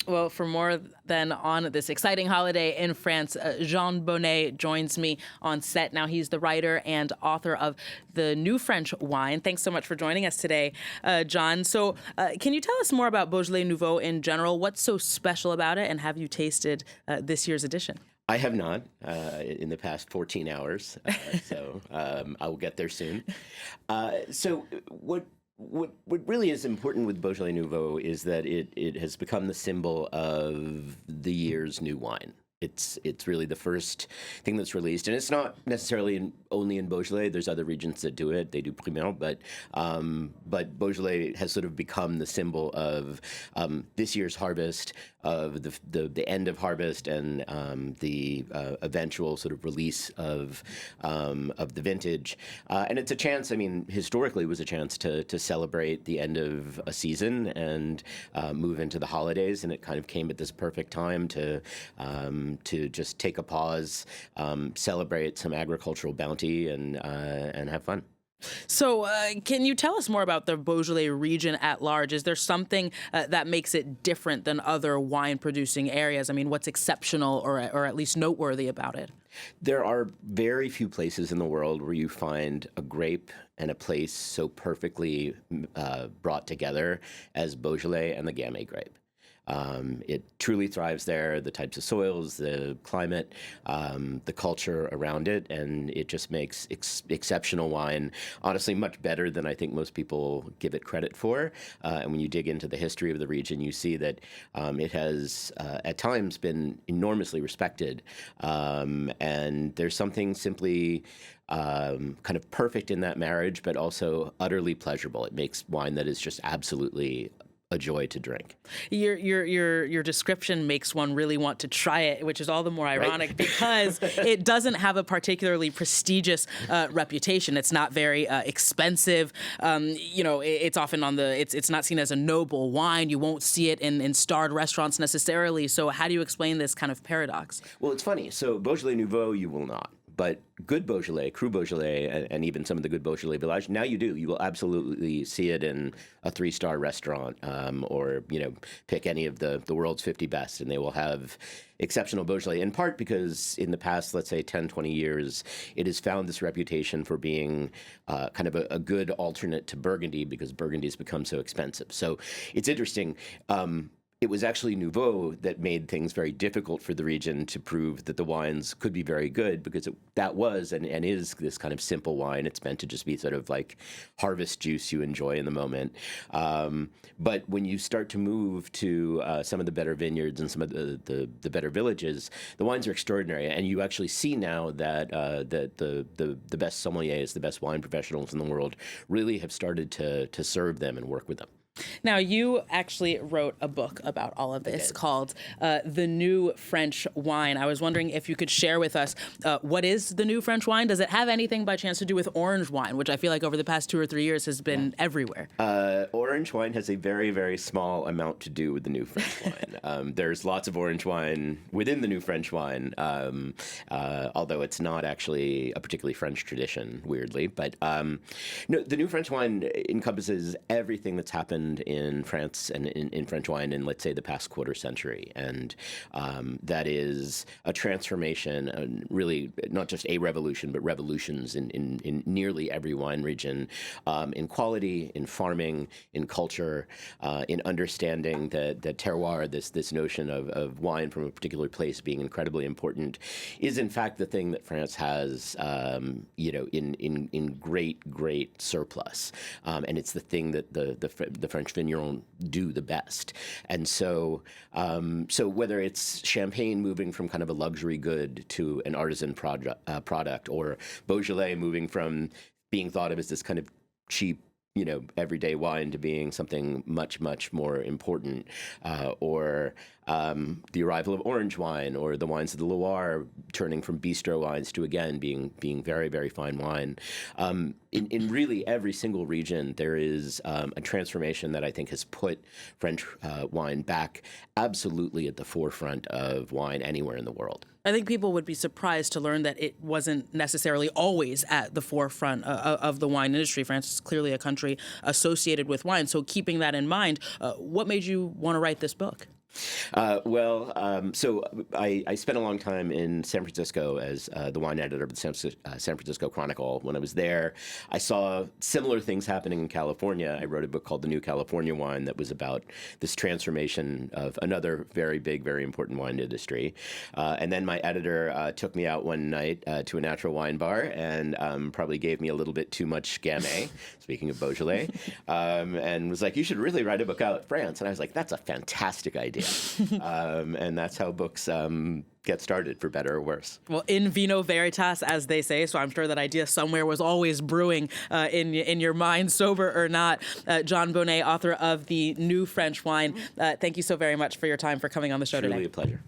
Well, for more than on this exciting holiday in France, Jon Bonné joins me on set. Now, he's the writer and author of the new French wine. Thanks so much for joining us today, Jon. So can you tell us more about Beaujolais Nouveau in general? What's so special about it, and have you tasted this year's edition? I have not in the past 14 hours, so I will get there soon. So what really is important with Beaujolais Nouveau is that it has become the symbol of the year's new wine. It's really the first thing that's released, and it's not necessarily only in Beaujolais. There's other regions that do it. They do Primeur, but Beaujolais has sort of become the symbol of this year's harvest, of the end of harvest, and the eventual sort of release of the vintage. And it's a chance. I mean, historically, it was a chance to celebrate the end of a season and move into the holidays, and it kind of came at this perfect time to just take a pause, celebrate some agricultural bounty, and have fun. So can you tell us more about the Beaujolais region at large? Is there something that makes it different than other wine-producing areas? I mean, what's exceptional or at least noteworthy about it? There are very few places in the world where you find a grape and a place so perfectly brought together as Beaujolais and the Gamay grape. It truly thrives there, the types of soils, the climate, the culture around it, and it just makes exceptional wine, honestly, much better than I think most people give it credit for. And when you dig into the history of the region, you see that it has, at times, been enormously respected. And there's something simply kind of perfect in that marriage, but also utterly pleasurable. It makes wine that is just absolutely a joy to drink. Your description makes one really want to try it, which is all the more ironic, right? Because it doesn't have a particularly prestigious reputation. It's not very expensive. It's often it's not seen as a noble wine. You won't see it in starred restaurants necessarily. So how do you explain this kind of paradox? Well, it's funny. So Beaujolais Nouveau, you will not. But good Beaujolais, Cru Beaujolais, and even some of the good Beaujolais Village, now you do. You will absolutely see it in a 3-star restaurant, or pick any of the world's 50 best, and they will have exceptional Beaujolais, in part because in the past, let's say 10, 20 years, it has found this reputation for being kind of a good alternate to Burgundy, because Burgundy has become so expensive. So it's interesting. It was actually Nouveau that made things very difficult for the region to prove that the wines could be very good, because that was and is this kind of simple wine. It's meant to just be sort of like harvest juice you enjoy in the moment. But when you start to move to some of the better vineyards and some of the better villages, the wines are extraordinary. And you actually see now that the best sommeliers, the best wine professionals in the world, really have started to serve them and work with them. Now, you actually wrote a book about all of this called The New French Wine. I was wondering if you could share with us what is the new French wine? Does it have anything by chance to do with orange wine, which I feel like over the past 2 or 3 years has been everywhere? Orange wine has a very, very small amount to do with the new French wine. There's lots of orange wine within the new French wine, although it's not actually a particularly French tradition, weirdly. But no, the new French wine encompasses everything that's happened in France and in French wine in, let's say, the past quarter century. And that is a transformation, really not just a revolution, but revolutions in nearly every wine region, in quality, in farming, in culture, in understanding that terroir, this notion of wine from a particular place being incredibly important, is in fact the thing that France has, in great surplus. And it's the thing that the French vigneron do the best. And so whether it's Champagne moving from kind of a luxury good to an artisan product, or Beaujolais moving from being thought of as this kind of cheap, everyday wine to being something much, much more important, or the arrival of orange wine, or the wines of the Loire turning from bistro wines to, again, being very, very fine wine. In really every single region, there is a transformation that I think has put French wine back absolutely at the forefront of wine anywhere in the world. I think people would be surprised to learn that it wasn't necessarily always at the forefront of the wine industry. France is clearly a country associated with wine. So keeping that in mind, what made you want to write this book? So I spent a long time in San Francisco as the wine editor of the San Francisco Chronicle. When I was there, I saw similar things happening in California. I wrote a book called The New California Wine that was about this transformation of another very big, very important wine industry. And then my editor took me out one night to a natural wine bar and probably gave me a little bit too much Gamay, speaking of Beaujolais, and was like, you should really write a book out France. And I was like, that's a fantastic idea. And that's how books get started, for better or worse. Well, in vino veritas, as they say, so I'm sure that idea somewhere was always brewing in your mind, sober or not. Jon Bonné, author of The New French Wine, thank you so very much for your time, for coming on the show today. Truly a pleasure.